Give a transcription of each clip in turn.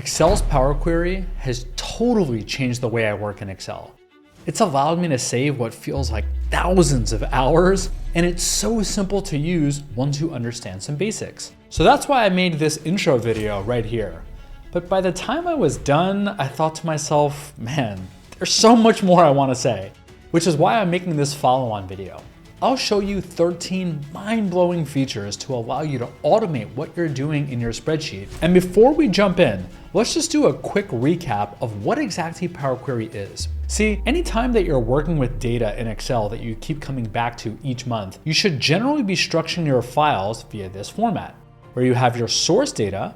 Excel's Power Query has totally changed the way I work in Excel. It's allowed me to save what feels like thousands of hours, and it's so simple to use once you understand some basics. So that's why I made this intro video right here. But by the time I was done, I thought to myself, man, there's so much more I want to say, which is why I'm making this follow-on video. I'll show you 13 mind-blowing features to allow you to automate what you're doing in your spreadsheet. And before we jump in, let's just do a quick recap of what exactly Power Query is. See, anytime that you're working with data in Excel that you keep coming back to each month, you should generally be structuring your files via this format, where you have your source data,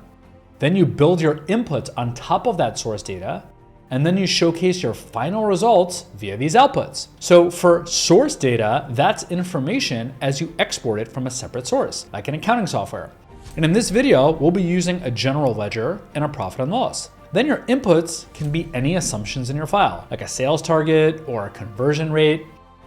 then you build your inputs on top of that source data, and then you showcase your final results via these outputs. So for source data, that's information as you export it from a separate source, like an accounting software. And in this video, we'll be using a general ledger and a profit and loss. Then your inputs can be any assumptions in your file, like a sales target or a conversion rate.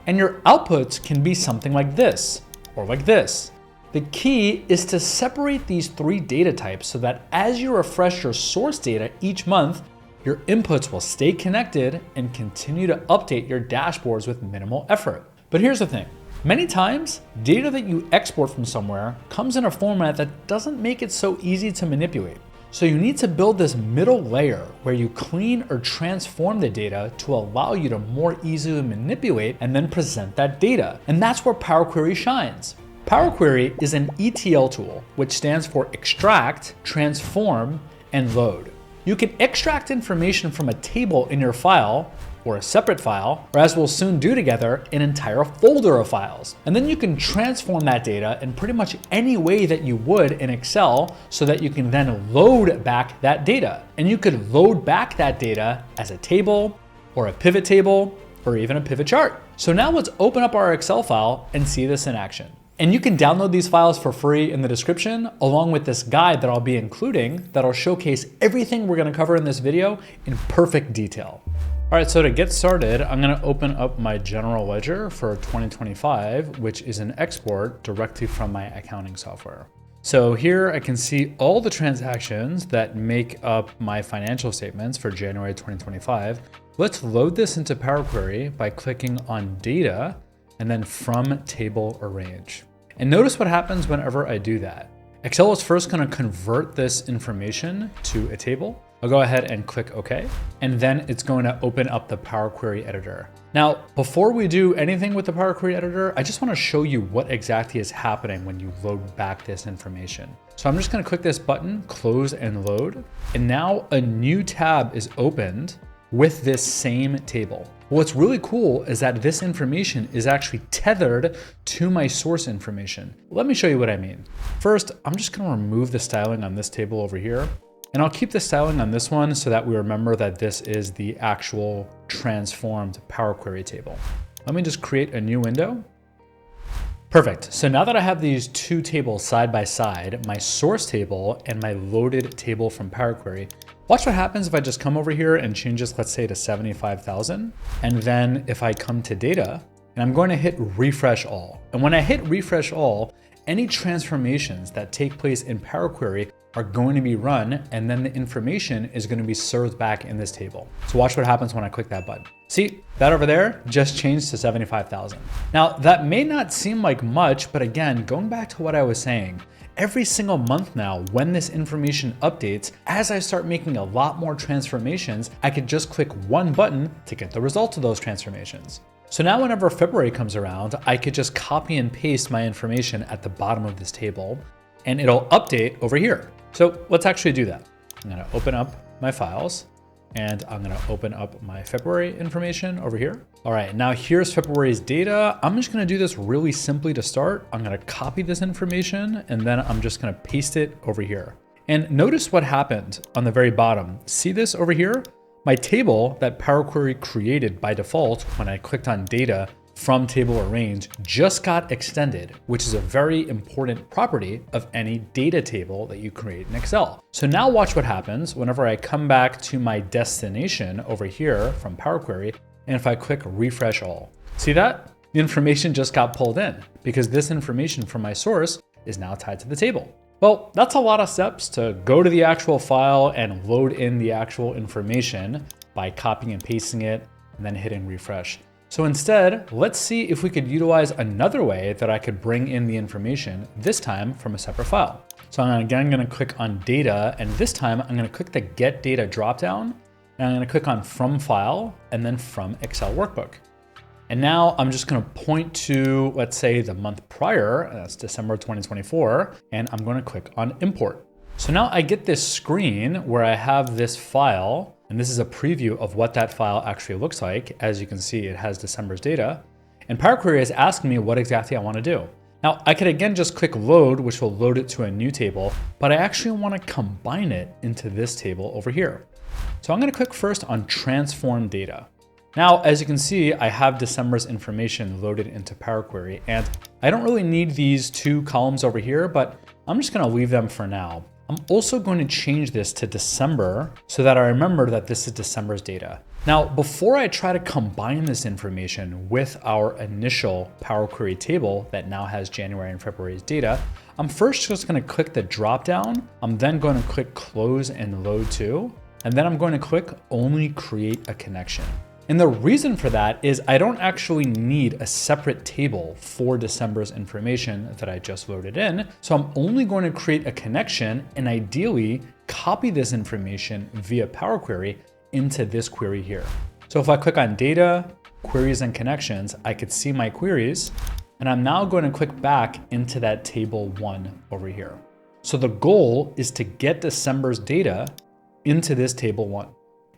And your outputs can be something like this or like this. The key is to separate these three data types so that as you refresh your source data each month, your inputs will stay connected and continue to update your dashboards with minimal effort. But here's the thing. Many times, data that you export from somewhere comes in a format that doesn't make it so easy to manipulate. So you need to build this middle layer where you clean or transform the data to allow you to more easily manipulate and then present that data. And that's where Power Query shines. Power Query is an ETL tool, which stands for extract, transform, and load. You can extract information from a table in your file or a separate file, or as we'll soon do together, an entire folder of files. And then you can transform that data in pretty much any way that you would in Excel so that you can then load back that data. And you could load back that data as a table or a pivot table or even a pivot chart. So now let's open up our Excel file and see this in action. And you can download these files for free in the description, along with this guide that I'll be including that'll showcase everything we're gonna cover in this video in perfect detail. All right, so to get started, I'm gonna open up my general ledger for 2025, which is an export directly from my accounting software. So here I can see all the transactions that make up my financial statements for January 2025. Let's load this into Power Query by clicking on Data and then From Table Arrange. And notice what happens whenever I do that. Excel is first gonna convert this information to a table. I'll go ahead and click OK, and then it's going to open up the Power Query editor. Now, before we do anything with the Power Query editor, I just wanna show you what exactly is happening when you load back this information. So I'm just gonna click this button, close and load, and now a new tab is opened with this same table. What's really cool is that this information is actually tethered to my source information. Let me show you what I mean. First, I'm just gonna remove the styling on this table over here, and I'll keep the styling on this one so that we remember that this is the actual transformed Power Query table. Let me just create a new window. Perfect. So now that I have these two tables side by side, my source table and my loaded table from Power Query, watch what happens if I just come over here and change this, let's say to 75,000. And then if I come to data, and I'm going to hit refresh all. And when I hit refresh all, any transformations that take place in Power Query are going to be run, and then the information is going to be served back in this table. So watch what happens when I click that button. See, that over there just changed to 75,000. Now that may not seem like much, but again, going back to what I was saying, every single month now, when this information updates, as I start making a lot more transformations, I could just click one button to get the results of those transformations. So now whenever February comes around, I could just copy and paste my information at the bottom of this table, and it'll update over here. So let's actually do that. I'm gonna open up my files, and I'm gonna open up my February information over here. All right, now here's February's data. I'm just gonna do this really simply to start. I'm gonna copy this information, and then I'm just gonna paste it over here. And notice what happened on the very bottom. See this over here? My table that Power Query created by default when I clicked on data from table arrange just got extended, which is a very important property of any data table that you create in Excel. So now watch what happens whenever I come back to my destination over here from Power Query, and if I click refresh all. See that? The information just got pulled in because this information from my source is now tied to the table. Well, that's a lot of steps to go to the actual file and load in the actual information by copying and pasting it and then hitting refresh. So instead, let's see if we could utilize another way that I could bring in the information, this time from a separate file. So I'm again gonna click on data, and this time I'm gonna click the get data dropdown, and I'm gonna click on from file and then from Excel workbook. And now I'm just gonna point to, let's say, the month prior, that's December 2024, and I'm gonna click on import. So now I get this screen where I have this file, and this is a preview of what that file actually looks like. As you can see, it has December's data, and Power Query is asking me what exactly I wanna do. Now I could again just click load, which will load it to a new table, but I actually wanna combine it into this table over here. So I'm gonna click first on transform data. Now, as you can see, I have December's information loaded into Power Query, and I don't really need these two columns over here, but I'm just gonna leave them for now. I'm also going to change this to December so that I remember that this is December's data. Now, before I try to combine this information with our initial Power Query table that now has January and February's data, I'm first just gonna click the dropdown. I'm then going to click close and load to, and then I'm going to click only create a connection. And the reason for that is I don't actually need a separate table for December's information that I just loaded in. So I'm only going to create a connection and ideally copy this information via Power Query into this query here. So if I click on data, queries and connections, I could see my queries, and I'm now going to click back into that table 1 over here. So the goal is to get December's data into this table 1.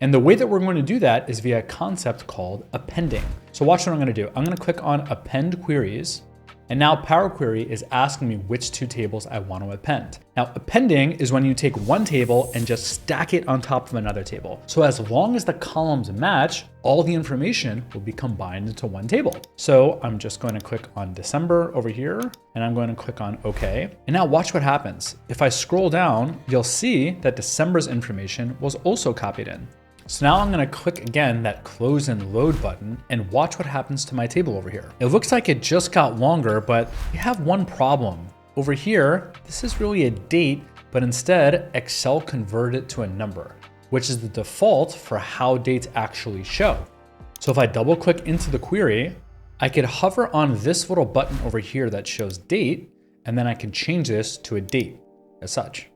And the way that we're going to do that is via a concept called appending. So watch what I'm gonna do. I'm gonna click on append queries, and now Power Query is asking me which two tables I want to append. Now, appending is when you take one table and just stack it on top of another table. So as long as the columns match, all the information will be combined into one table. So I'm just going to click on December over here, and I'm going to click on OK. And now watch what happens. If I scroll down, you'll see that December's information was also copied in. So now I'm gonna click again that close and load button and watch what happens to my table over here. It looks like it just got longer, but we have one problem. Over here, this is really a date, but instead Excel converted it to a number, which is the default for how dates actually show. So if I double click into the query, I could hover on this little button over here that shows date, and then I can change this to a date as such.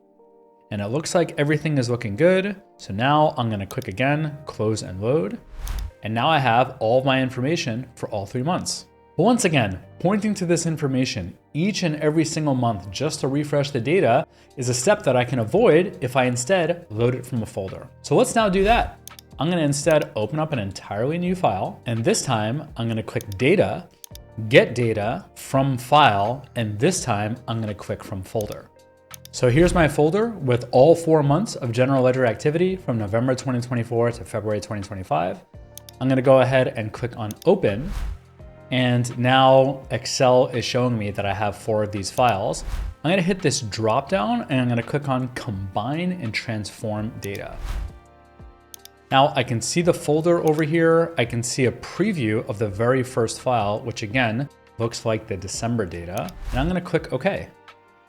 And it looks like everything is looking good. So now I'm gonna click again, close and load. And now I have all of my information for all 3 months. But once again, pointing to this information each and every single month just to refresh the data is a step that I can avoid if I instead load it from a folder. So let's now do that. I'm gonna instead open up an entirely new file. And this time I'm gonna click data, get data from file. And this time I'm gonna click from folder. So here's my folder with all 4 months of general ledger activity from November 2024 to February 2025. I'm gonna go ahead and click on open. And now Excel is showing me that I have 4 of these files. I'm gonna hit this drop down and I'm gonna click on combine and transform data. Now I can see the folder over here. I can see a preview of the very first file, which again, looks like the December data. And I'm gonna click OK.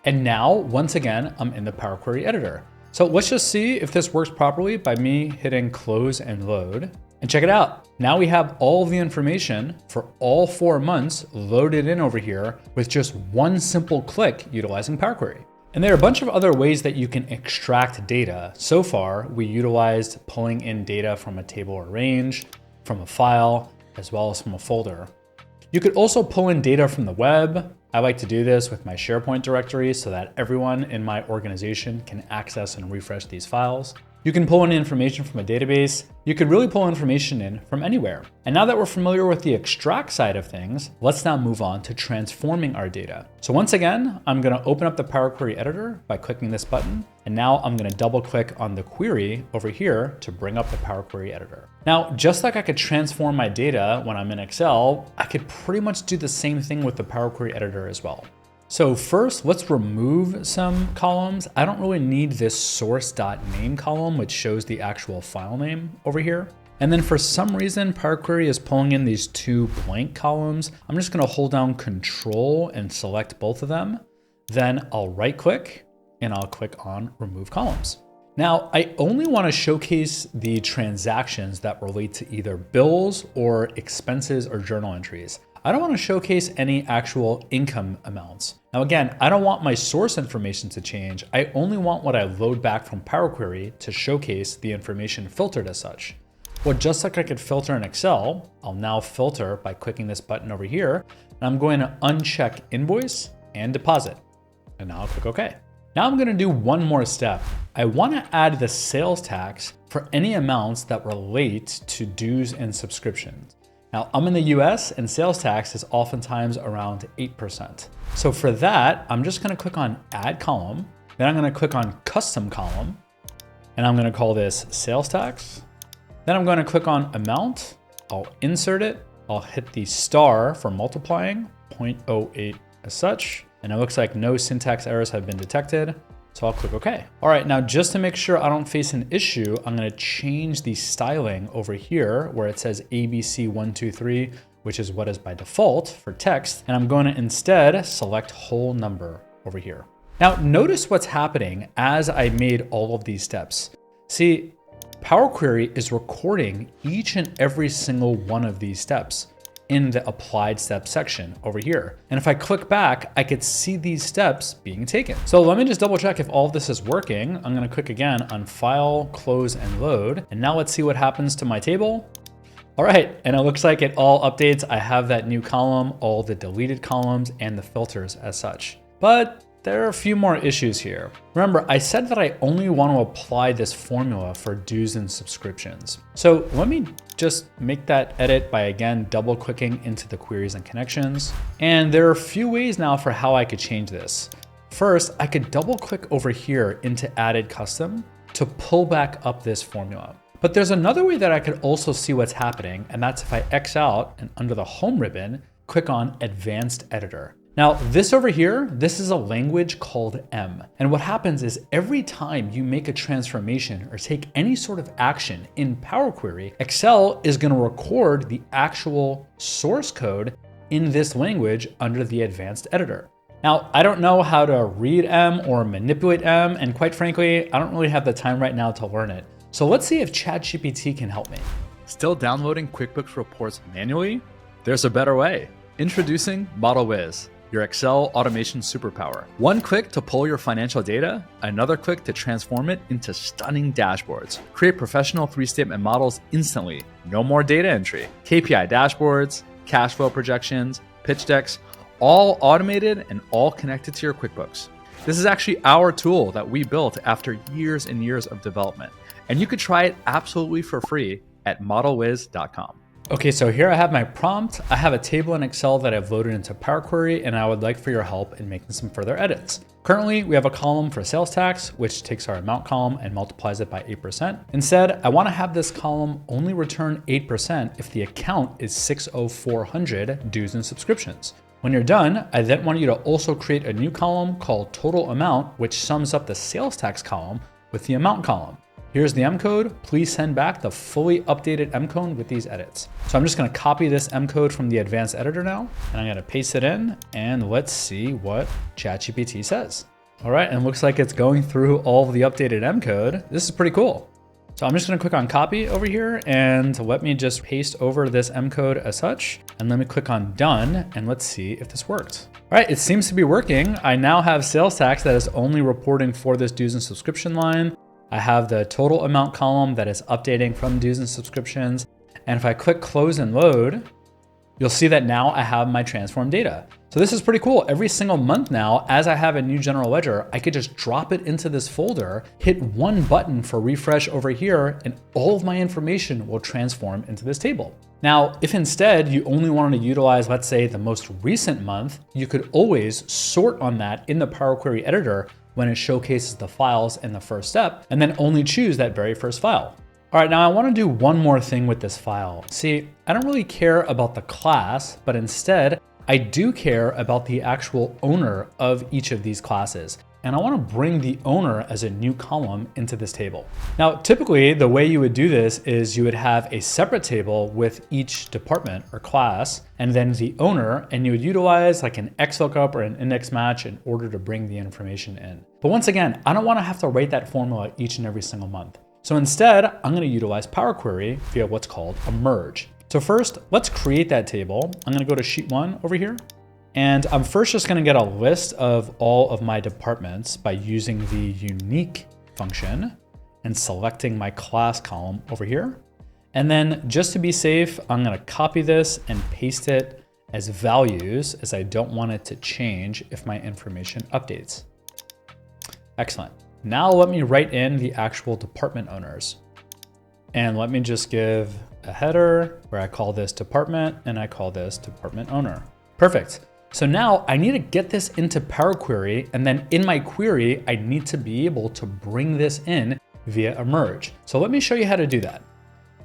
And now, once again, I'm in the Power Query editor. So let's just see if this works properly by me hitting close and load. And check it out. Now we have all of the information for all 4 months loaded in over here with just one simple click utilizing Power Query. And there are a bunch of other ways that you can extract data. So far, we utilized pulling in data from a table or range, from a file, as well as from a folder. You could also pull in data from the web. I like to do this with my SharePoint directory so that everyone in my organization can access and refresh these files. You can pull in information from a database. You could really pull information in from anywhere. And now that we're familiar with the extract side of things, let's now move on to transforming our data. So once again, I'm gonna open up the Power Query editor by clicking this button. And now I'm gonna double click on the query over here to bring up the Power Query editor. Now, just like I could transform my data when I'm in Excel, I could pretty much do the same thing with the Power Query editor as well. So first, let's remove some columns. I don't really need this source.name column, which shows the actual file name over here. And then for some reason, Power Query is pulling in these 2 blank columns. I'm just gonna hold down Control and select both of them. Then I'll right click and I'll click on remove columns. Now, I only want to showcase the transactions that relate to either bills or expenses or journal entries. I don't want to showcase any actual income amounts. Now again, I don't want my source information to change. I only want what I load back from Power Query to showcase the information filtered as such. Well, just like I could filter in Excel, I'll now filter by clicking this button over here, and I'm going to uncheck invoice and deposit. And now I'll click OK. Now I'm going to do one more step. I want to add the sales tax for any amounts that relate to dues and subscriptions. Now I'm in the US and sales tax is oftentimes around 8%. So for that, I'm just going to click on add column. Then I'm going to click on custom column and I'm going to call this sales tax. Then I'm going to click on amount. I'll insert it. I'll hit the star for multiplying 0.08 as such. And it looks like no syntax errors have been detected. So I'll click OK. All right, now just to make sure I don't face an issue, I'm gonna change the styling over here where it says ABC123, which is what is by default for text. And I'm going to instead select whole number over here. Now notice what's happening as I made all of these steps. See, Power Query is recording each and every single one of these steps in the applied steps section over here. And if I click back, I could see these steps being taken. So let me just double check if all of this is working. I'm gonna click again on File, Close, and Load. And now let's see what happens to my table. All right, and it looks like it all updates. I have that new column, all the deleted columns, and the filters as such. But there are a few more issues here. Remember, I said that I only want to apply this formula for dues and subscriptions. So let me just make that edit by again, double clicking into the queries and connections. And there are a few ways now for how I could change this. First, I could double click over here into added custom to pull back up this formula. But there's another way that I could also see what's happening, and that's if I X out and under the home ribbon, click on advanced editor. Now this over here, this is a language called M. And what happens is every time you make a transformation or take any sort of action in Power Query, Excel is gonna record the actual source code in this language under the advanced editor. Now, I don't know how to read M or manipulate M, and quite frankly, I don't really have the time right now to learn it. So let's see if ChatGPT can help me. Still downloading QuickBooks reports manually? There's a better way. Introducing ModelWiz, your Excel automation superpower. One click to pull your financial data, another click to transform it into stunning dashboards. Create professional 3-statement models instantly. No more data entry. KPI dashboards, cash flow projections, pitch decks, all automated and all connected to your QuickBooks. This is actually our tool that we built after years and years of development. And you could try it absolutely for free at modelwiz.com. Okay, so here I have my prompt. I have a table in Excel that I've loaded into Power Query, and I would like for your help in making some further edits. Currently, we have a column for sales tax, which takes our amount column and multiplies it by 8%. Instead, I want to have this column only return 8% if the account is 60400 dues and subscriptions. When you're done, I then want you to also create a new column called total amount, which sums up the sales tax column with the amount column. Here's the M code. Please send back the fully updated M code with these edits. So I'm just gonna copy this M code from the advanced editor now, and I'm gonna paste it in, and let's see what ChatGPT says. All right, and it looks like it's going through all of the updated M code. This is pretty cool. So I'm just gonna click on copy over here, and let me just paste over this M code as such, and let me click on done, and let's see if this worked. All right, it seems to be working. I now have sales tax that is only reporting for this dues and subscription line. I have the total amount column that is updating from dues and subscriptions. And if I click close and load, you'll see that now I have my transformed data. So this is pretty cool. Every single month now, as I have a new general ledger, I could just drop it into this folder, hit one button for refresh over here, and all of my information will transform into this table. Now, if instead you only wanted to utilize, let's say, the most recent month, you could always sort on that in the Power Query editor when it showcases the files in the first step, and then only choose that very first file. All right, now I wanna do one more thing with this file. See, I don't really care about the class, but instead, I do care about the actual owner of each of these classes. and I want to bring the owner as a new column into this table. Now, typically the way you would do this is you would have a separate table with each department or class, and then the owner, and you would utilize like an XLOOKUP or an index match in order to bring the information in. But once again, I don't want to have to write that formula each and every single month. So instead, I'm going to utilize Power Query via what's called a merge. So first, let's create that table. I'm going to go to sheet 1 over here. And I'm first just going to get a list of all of my departments by using the unique function and selecting my class column over here. And then just to be safe, I'm going to copy this and paste it as values, as I don't want it to change if my information updates. Excellent. Now let me write in the actual department owners. And let me just give a header where I call this department and I call this department owner. Perfect. So now I need to get this into Power Query, and then in my query, I need to be able to bring this in via a merge. So let me show you how to do that.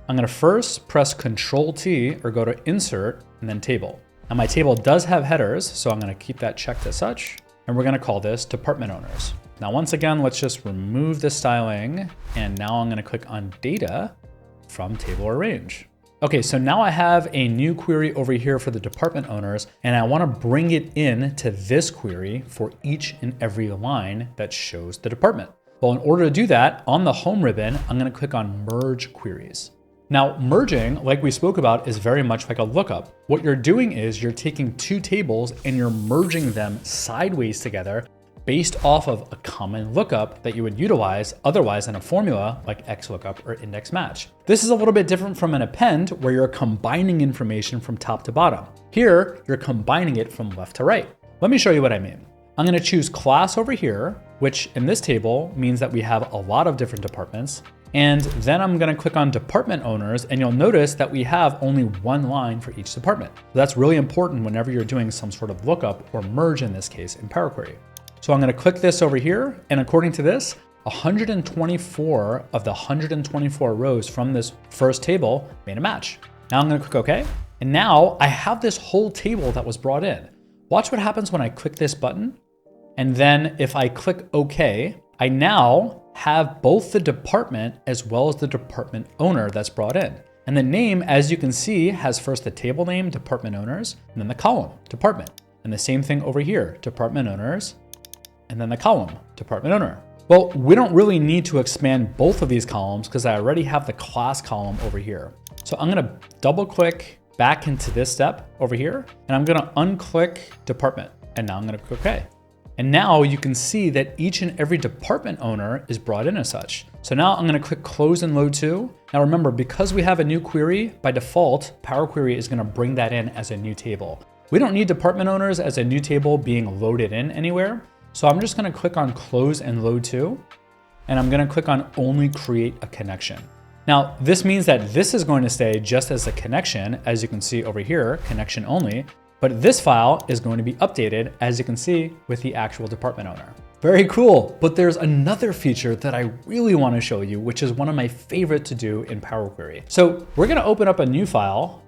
I'm going to first press Control T or go to Insert and then Table. Now my table does have headers, so I'm going to keep that checked as such. And we're going to call this department owners. Now, once again, let's just remove the styling. And now I'm going to click on Data from Table or Range. Okay, so now I have a new query over here for the department owners, and I want to bring it in to this query for each and every line that shows the department. Well, in order to do that, on the home ribbon, I'm going to click on Merge Queries. Now, merging, like we spoke about, is very much like a lookup. What you're doing is you're taking two tables and you're merging them sideways together based off of a common lookup that you would utilize otherwise in a formula like XLOOKUP or index match. This is a little bit different from an append where you're combining information from top to bottom. Here, you're combining it from left to right. Let me show you what I mean. I'm going to choose class over here, which in this table means that we have a lot of different departments. And then I'm going to click on department owners, and you'll notice that we have only one line for each department. That's really important whenever you're doing some sort of lookup or merge in this case in Power Query. So I'm going to click this over here, and according to this, 124 of the 124 rows from this first table made a match. Now I'm going to click OK, and now I have this whole table that was brought in. Watch what happens when I click this button, and then if I click OK, I now have both the department as well as the department owner that's brought in. And the name, as you can see, has first the table name, department owners, and then the column, department. And the same thing over here, department owners, and then the column, department owner. Well, we don't really need to expand both of these columns because I already have the class column over here. So I'm gonna double click back into this step over here, and I'm gonna unclick department. And now I'm gonna click OK. And now you can see that each and every department owner is brought in as such. So now I'm gonna click Close and Load To. Now remember, because we have a new query, by default, Power Query is gonna bring that in as a new table. We don't need department owners as a new table being loaded in anywhere. So I'm just gonna click on Close and Load To, and I'm gonna click on Only Create a Connection. Now, this means that this is going to stay just as a connection, as you can see over here, connection only, but this file is going to be updated, as you can see, with the actual department owner. Very cool, but there's another feature that I really wanna show you, which is one of my favorite to do in Power Query. So we're gonna open up a new file,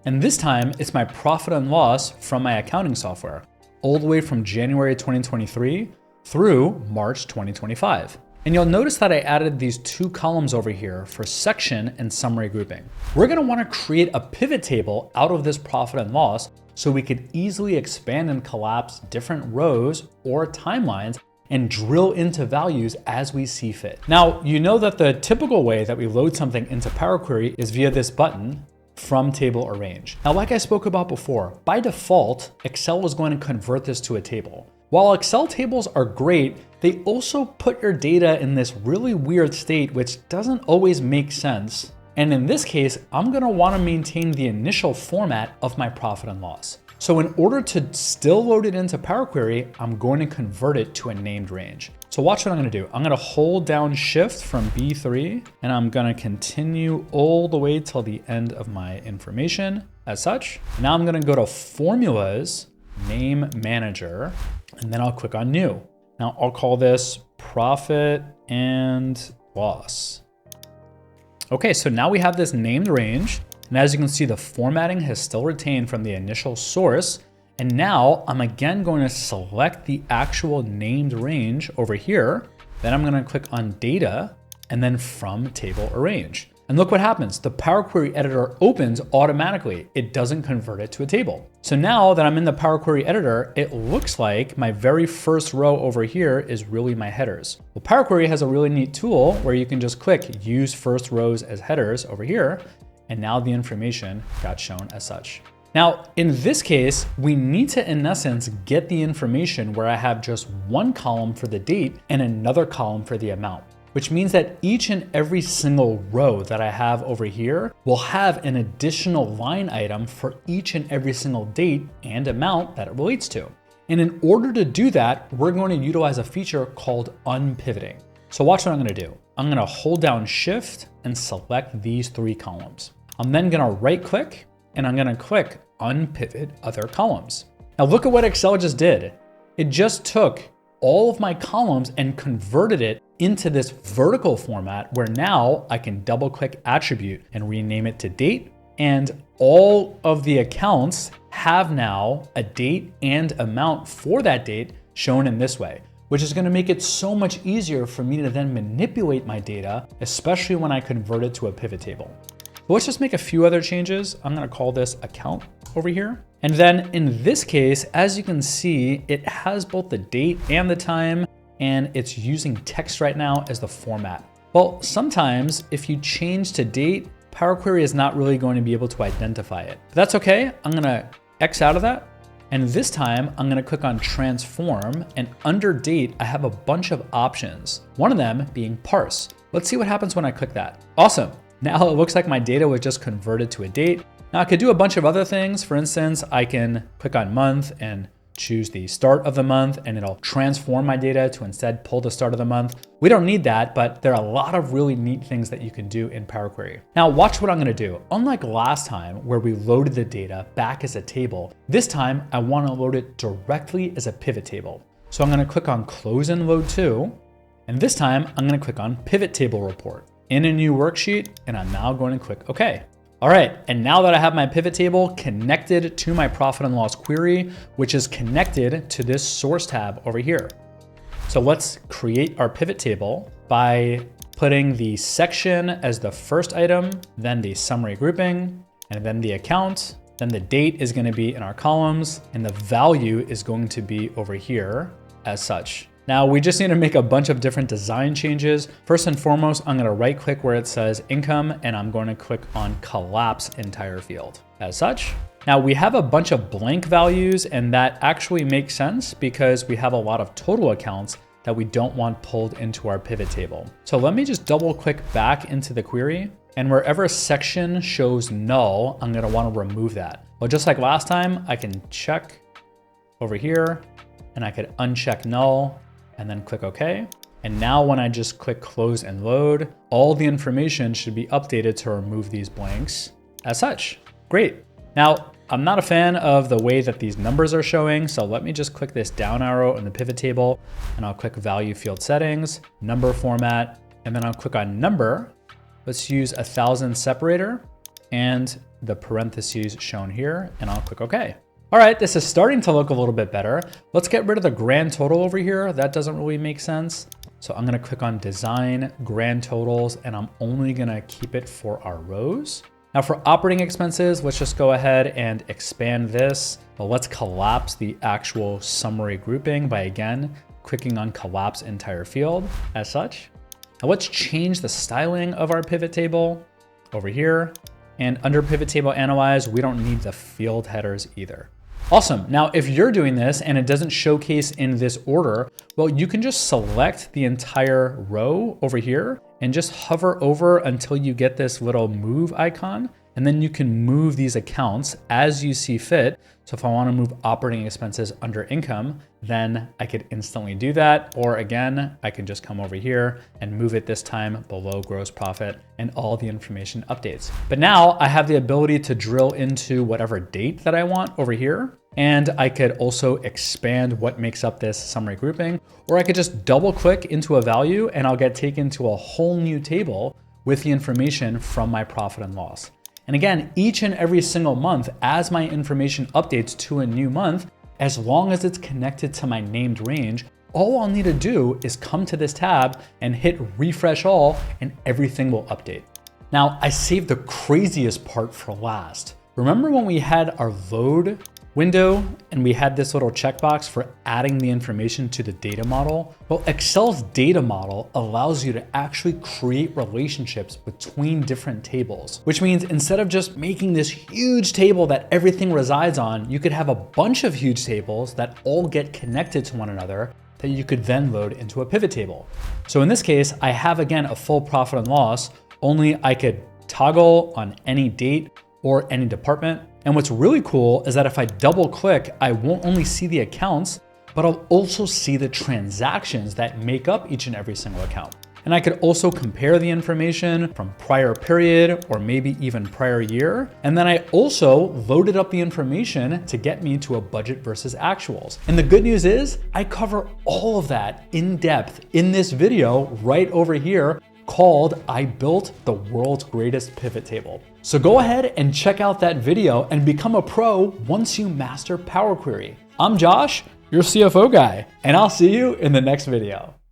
and this time it's my profit and loss from my accounting software, all the way from January 2023 through March 2025. And you'll notice that I added these two columns over here for section and summary grouping. We're gonna wanna create a pivot table out of this profit and loss so we could easily expand and collapse different rows or timelines and drill into values as we see fit. Now, you know that the typical way that we load something into Power Query is via this button, From Table or Range. Now, like I spoke about before, by default, Excel is going to convert this to a table. While Excel tables are great, they also put your data in this really weird state, which doesn't always make sense. And in this case, I'm gonna wanna maintain the initial format of my profit and loss. So in order to still load it into Power Query, I'm going to convert it to a named range. So watch what I'm gonna do. I'm gonna hold down Shift from B3, and I'm gonna continue all the way till the end of my information as such. Now I'm gonna go to Formulas, Name Manager, and then I'll click on New. Now I'll call this Profit and Loss. Okay, so now we have this named range. And as you can see, the formatting has still retained from the initial source. And now I'm again going to select the actual named range over here. Then I'm going to click on data and then from table arrange. And look what happens. The Power Query editor opens automatically. It doesn't convert it to a table. So now that I'm in the Power Query editor, it looks like my very first row over here is really my headers. Well, Power Query has a really neat tool where you can just click use first rows as headers over here. And now the information got shown as such. Now, in this case, we need to, in essence, get the information where I have just one column for the date and another column for the amount, which means that each and every single row that I have over here will have an additional line item for each and every single date and amount that it relates to. And in order to do that, we're going to utilize a feature called unpivoting. So watch what I'm going to do. I'm going to hold down Shift and select these three columns. I'm then going to right click and I'm going to click unpivot other columns. Now look at what Excel just did. It just took all of my columns and converted it into this vertical format where now I can double click attribute and rename it to date. And all of the accounts have now a date and amount for that date shown in this way, which is going to make it so much easier for me to then manipulate my data, especially when I convert it to a pivot table. But let's just make a few other changes. I'm going to call this account over here. And then in this case, as you can see, it has both the date and the time, and it's using text right now as the format. Well, sometimes if you change to date, Power Query is not really going to be able to identify it. But that's okay. I'm going to X out of that. And this time I'm going to click on transform, and under date, I have a bunch of options. One of them being parse. Let's see what happens when I click that. Awesome. Now it looks like my data was just converted to a date. Now I could do a bunch of other things. For instance, I can click on month and choose the start of the month, and it'll transform my data to instead pull the start of the month. We don't need that, but there are a lot of really neat things that you can do in Power Query. Now watch what I'm going to do. Unlike last time where we loaded the data back as a table, this time I want to load it directly as a pivot table. So I'm going to click on close and load to, and this time I'm going to click on pivot table report in a new worksheet, and I'm now going to click OK. All right, and now that I have my pivot table connected to my profit and loss query, which is connected to this source tab over here. So let's create our pivot table by putting the section as the first item, then the summary grouping, and then the account. Then the date is going to be in our columns, and the value is going to be over here as such. Now we just need to make a bunch of different design changes. First and foremost, I'm going to right click where it says income, and I'm going to click on collapse entire field as such. Now we have a bunch of blank values, and that actually makes sense because we have a lot of total accounts that we don't want pulled into our pivot table. So let me just double click back into the query, and wherever section shows null, I'm going to want to remove that. Well, just like last time, I can check over here and I could uncheck null and then click OK. And now when I just click close and load, all the information should be updated to remove these blanks as such. Great. Now, I'm not a fan of the way that these numbers are showing, so let me just click this down arrow in the pivot table, and I'll click value field settings, number format, and then I'll click on number. Let's use 1000 separator and the parentheses shown here, and I'll click OK. All right, this is starting to look a little bit better. Let's get rid of the grand total over here. That doesn't really make sense. So I'm gonna click on design, grand totals, and I'm only gonna keep it for our rows. Now for operating expenses, let's just go ahead and expand this. But let's collapse the actual summary grouping by again, clicking on collapse entire field as such. Now let's change the styling of our pivot table over here. And under pivot table analyze, we don't need the field headers either. Awesome. Now, if you're doing this and it doesn't showcase in this order, well, you can just select the entire row over here and just hover over until you get this little move icon. And then you can move these accounts as you see fit. So if I want to move operating expenses under income, then I could instantly do that. Or again, I can just come over here and move it this time below gross profit, and all the information updates. But now I have the ability to drill into whatever date that I want over here. And I could also expand what makes up this summary grouping, or I could just double click into a value and I'll get taken to a whole new table with the information from my profit and loss. And again, each and every single month, as my information updates to a new month, as long as it's connected to my named range, all I'll need to do is come to this tab and hit refresh all, and everything will update. Now, I saved the craziest part for last. Remember when we had our load window and we had this little checkbox for adding the information to the data model? Well, Excel's data model allows you to actually create relationships between different tables, which means instead of just making this huge table that everything resides on, you could have a bunch of huge tables that all get connected to one another that you could then load into a pivot table. So in this case, I have again a full profit and loss, only I could toggle on any date or any department. And what's really cool is that if I double click, I won't only see the accounts, but I'll also see the transactions that make up each and every single account. And I could also compare the information from prior period or maybe even prior year. And then I also loaded up the information to get me to a budget versus actuals. And the good news is I cover all of that in depth in this video right over here called I Built the World's Greatest Pivot Table. So go ahead and check out that video and become a pro once you master Power Query. I'm Josh, your CFO guy, and I'll see you in the next video.